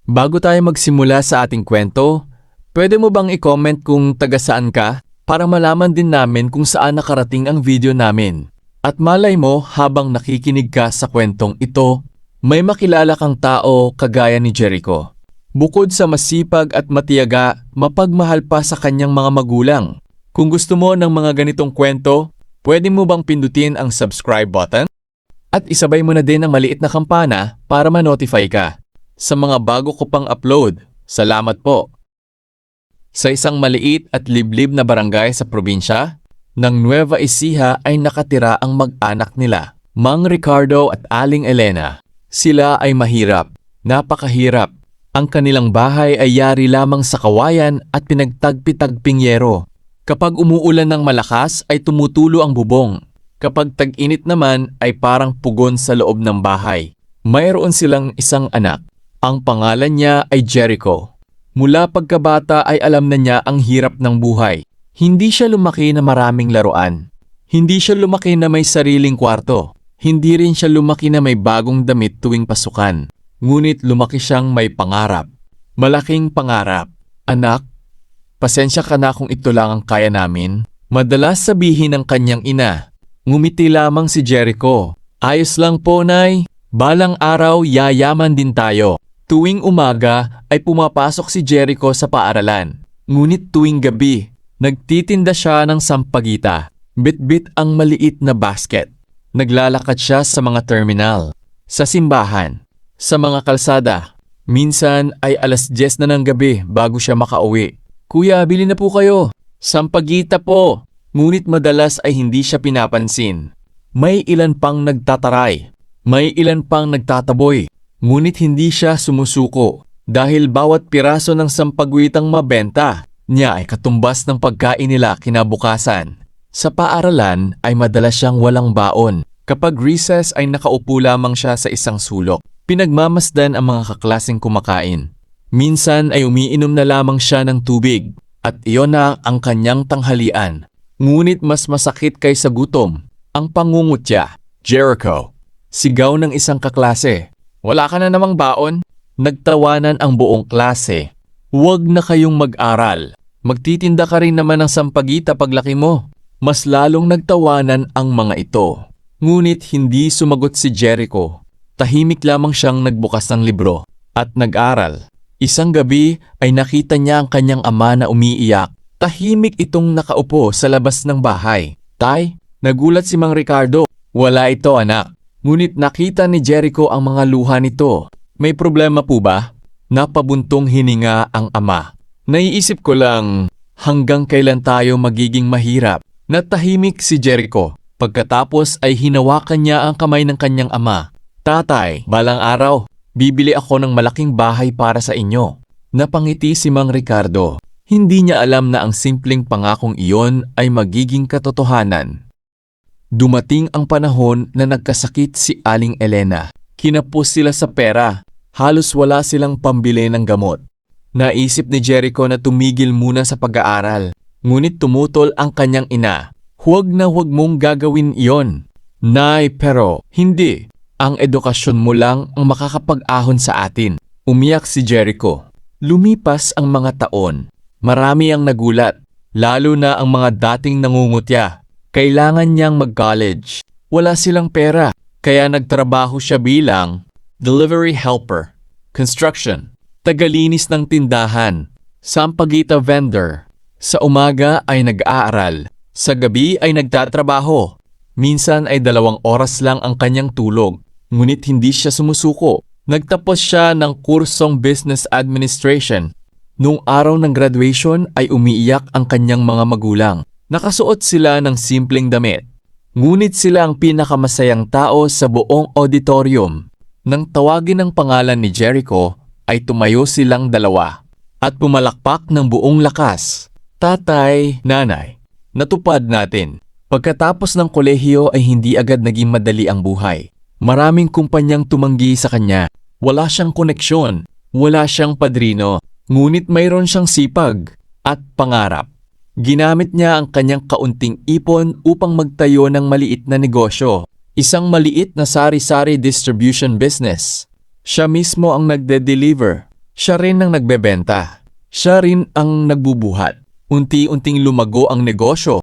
Bago tayo magsimula sa ating kwento, pwede mo bang i-comment kung taga saan ka para malaman din namin kung saan nakarating ang video namin? At malay mo habang nakikinig ka sa kwentong ito, may makilala kang tao kagaya ni Jericho. Bukod sa masipag at matiyaga, mapagmahal pa sa kanyang mga magulang. Kung gusto mo ng mga ganitong kwento, pwede mo bang pindutin ang subscribe button? At isabay mo na din ang maliit na kampana para ma-notify ka sa mga bago ko pang upload. Salamat po! Sa isang maliit at liblib na barangay sa probinsya ng Nueva Ecija ay nakatira ang mag-anak nila, Mang Ricardo at Aling Elena. Sila ay mahirap, napakahirap. Ang kanilang bahay ay yari lamang sa kawayan at pinagtagpi-tagping yero. Kapag umuulan ng malakas ay tumutulo ang bubong. Kapag tag-init naman ay parang pugon sa loob ng bahay. Mayroon silang isang anak. Ang pangalan niya ay Jericho. Mula pagkabata ay alam na niya ang hirap ng buhay. Hindi siya lumaki na maraming laruan. Hindi siya lumaki na may sariling kwarto. Hindi rin siya lumaki na may bagong damit tuwing pasukan. Ngunit lumaki siyang may pangarap. Malaking pangarap. Anak, pasensya ka na kung ito lang ang kaya namin. Madalas sabihin ng kanyang ina. Ngumiti lamang si Jericho. Ayos lang po, Nay. Balang araw, yayaman din tayo. Tuwing umaga ay pumapasok si Jericho sa paaralan. Ngunit tuwing gabi, nagtitinda siya ng sampagita. Bit-bit ang maliit na basket. Naglalakad siya sa mga terminal, sa simbahan, sa mga kalsada. Minsan ay alas 10 na ng gabi bago siya makauwi. Kuya, bili na po kayo. Sampagita po. Ngunit madalas ay hindi siya pinapansin. May ilan pang nagtataray. May ilan pang nagtataboy. Ngunit hindi siya sumusuko dahil bawat piraso ng sampagwitang mabenta niya ay katumbas ng pagkain nila kinabukasan. Sa paaralan ay madalas siyang walang baon. Kapag recess ay nakaupo lamang siya sa isang sulok. Pinagmamasdan ang mga kaklaseng kumakain. Minsan ay umiinom na lamang siya ng tubig at iyon na ang kanyang tanghalian. Ngunit mas masakit kaysa gutom ang pangungutya. Jericho, sigaw ng isang kaklase. Wala ka na namang baon? Nagtawanan ang buong klase. Huwag na kayong mag-aral. Magtitinda ka rin naman ng sampagita paglaki mo. Mas lalong nagtawanan ang mga ito. Ngunit hindi sumagot si Jericho. Tahimik lamang siyang nagbukas ng libro at nag-aral. Isang gabi ay nakita niya ang kanyang ama na umiiyak. Tahimik itong nakaupo sa labas ng bahay. Tay, nagulat si Mang Ricardo. Wala ito, anak. Ngunit nakita ni Jericho ang mga luha nito. May problema po ba? Napabuntong hininga ang ama. Naiisip ko lang, hanggang kailan tayo magiging mahirap? Natahimik si Jericho. Pagkatapos ay hinawakan niya ang kamay ng kanyang ama. Tatay, balang araw, bibili ako ng malaking bahay para sa inyo. Napangiti si Mang Ricardo. Hindi niya alam na ang simpleng pangakong iyon ay magiging katotohanan. Dumating ang panahon na nagkasakit si Aling Elena. Kinapos sila sa pera. Halos wala silang pambili ng gamot. Naisip ni Jericho na tumigil muna sa pag-aaral. Ngunit tumutol ang kanyang ina. Huwag na huwag mong gagawin iyon. Nay, pero hindi. Ang edukasyon mo lang ang makakapag-ahon sa atin. Umiyak si Jericho. Lumipas ang mga taon. Marami ang nagulat, lalo na ang mga dating nangungutya. Kailangan niyang mag-college. Wala silang pera, kaya nagtrabaho siya bilang delivery helper, construction, tagalinis ng tindahan, sampagita vendor. Sa umaga ay nag-aaral, sa gabi ay nagtatrabaho. Minsan ay 2 oras lang ang kanyang tulog, ngunit hindi siya sumusuko. Nagtapos siya ng kursong business administration. Noong araw ng graduation ay umiiyak ang kanyang mga magulang. Nakasuot sila ng simpleng damit. Ngunit sila ang pinakamasayang tao sa buong auditorium. Nang tawagin ang pangalan ni Jericho, ay tumayo silang dalawa at pumalakpak ng buong lakas. Tatay, nanay, natupad natin. Pagkatapos ng kolehiyo ay hindi agad naging madali ang buhay. Maraming kumpanyang tumanggi sa kanya. Wala siyang koneksyon, wala siyang padrino. Ngunit mayroon siyang sipag at pangarap. Ginamit niya ang kanyang kaunting ipon upang magtayo ng maliit na negosyo, isang maliit na sari-sari distribution business. Siya mismo ang nagde-deliver Siya rin ang nagbebenta. Siya rin ang nagbubuhat. Unti-unting lumago ang negosyo.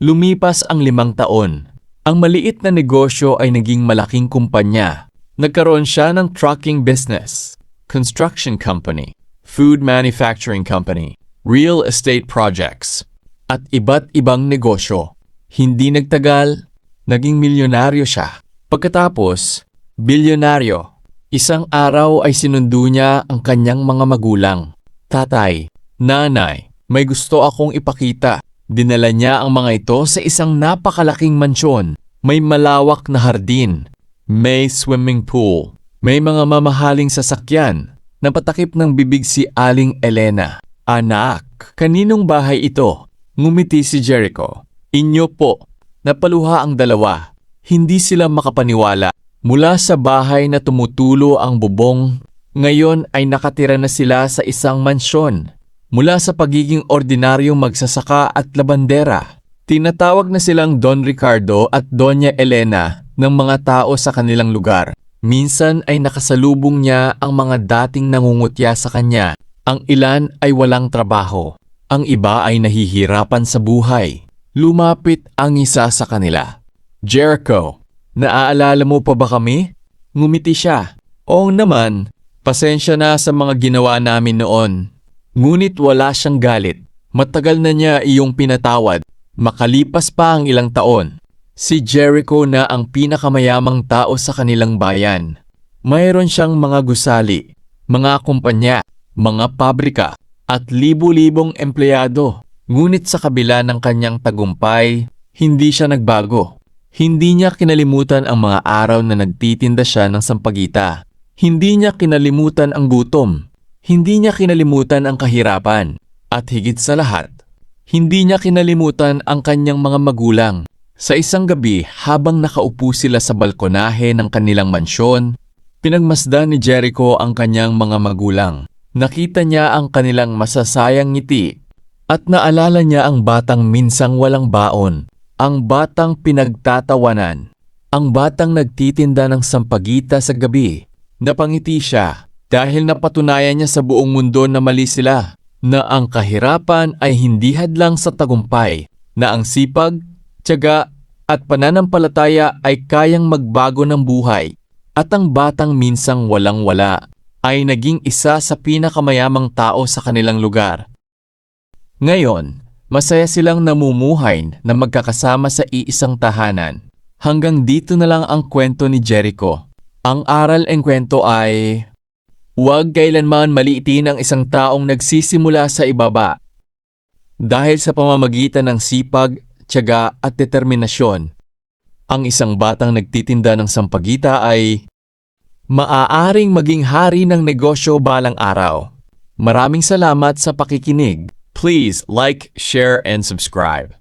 Lumipas ang 5 taon. Ang maliit na negosyo ay naging malaking kumpanya. Nagkaroon siya ng trucking business, construction company, food manufacturing company, real estate projects, at iba't ibang negosyo. Hindi nagtagal, naging milyonaryo siya. Pagkatapos, bilyonaryo. Isang araw ay sinundo niya ang kanyang mga magulang. Tatay, nanay, may gusto akong ipakita. Dinala niya ang mga ito sa isang napakalaking mansyon. May malawak na hardin. May swimming pool. May mga mamahaling sasakyan. Napatakip ng bibig si Aling Elena. Anak, kaninong bahay ito? Ngumiti si Jericho. Inyo po. Napaluha ang dalawa. Hindi sila makapaniwala. Mula sa bahay na tumutulo ang bubong, ngayon ay nakatira na sila sa isang mansyon. Mula sa pagiging ordinaryong magsasaka at labandera, tinatawag na silang Don Ricardo at Doña Elena ng mga tao sa kanilang lugar. Minsan ay nakasalubong niya ang mga dating nangungutya sa kanya. Ang ilan ay walang trabaho. Ang iba ay nahihirapan sa buhay. Lumapit ang isa sa kanila. Jericho, naaalala mo pa ba kami? Ngumiti siya. Oo naman, pasensya na sa mga ginawa namin noon. Ngunit wala siyang galit. Matagal na niya iyong pinatawad. Makalipas pa ang ilang taon. Si Jericho na ang pinakamayamang tao sa kanilang bayan. Mayroon siyang mga gusali, mga kumpanya, mga pabrika, at libu-libong empleyado. Ngunit sa kabila ng kanyang tagumpay, hindi siya nagbago. Hindi niya kinalimutan ang mga araw na nagtitinda siya ng sampagita. Hindi niya kinalimutan ang gutom. Hindi niya kinalimutan ang kahirapan. At higit sa lahat, hindi niya kinalimutan ang kanyang mga magulang. Sa isang gabi, habang nakaupo sila sa balkonahe ng kanilang mansyon, pinagmasdan ni Jericho ang kanyang mga magulang. Nakita niya ang kanilang masasayang ngiti at naalala niya ang batang minsang walang baon, ang batang pinagtatawanan, ang batang nagtitinda ng sampagita sa gabi. Napangiti siya dahil napatunayan niya sa buong mundo na mali sila, na ang kahirapan ay hindi hadlang sa tagumpay, na ang sipag, tiyaga at pananampalataya ay kayang magbago ng buhay, at ang batang minsang walang-wala ay naging isa sa pinakamayamang tao sa kanilang lugar. Ngayon, masaya silang namumuhay na magkakasama sa iisang tahanan. Hanggang dito na lang ang kwento ni Jericho. Ang aral ng kwento ay, huwag kailanman maliitin ang isang taong nagsisimula sa ibaba. Dahil sa pamamagitan ng sipag, tiyaga at determinasyon, ang isang batang nagtitinda ng sampagita ay maaaring maging hari ng negosyo balang araw. Maraming salamat sa pakikinig. Please like, share, and subscribe.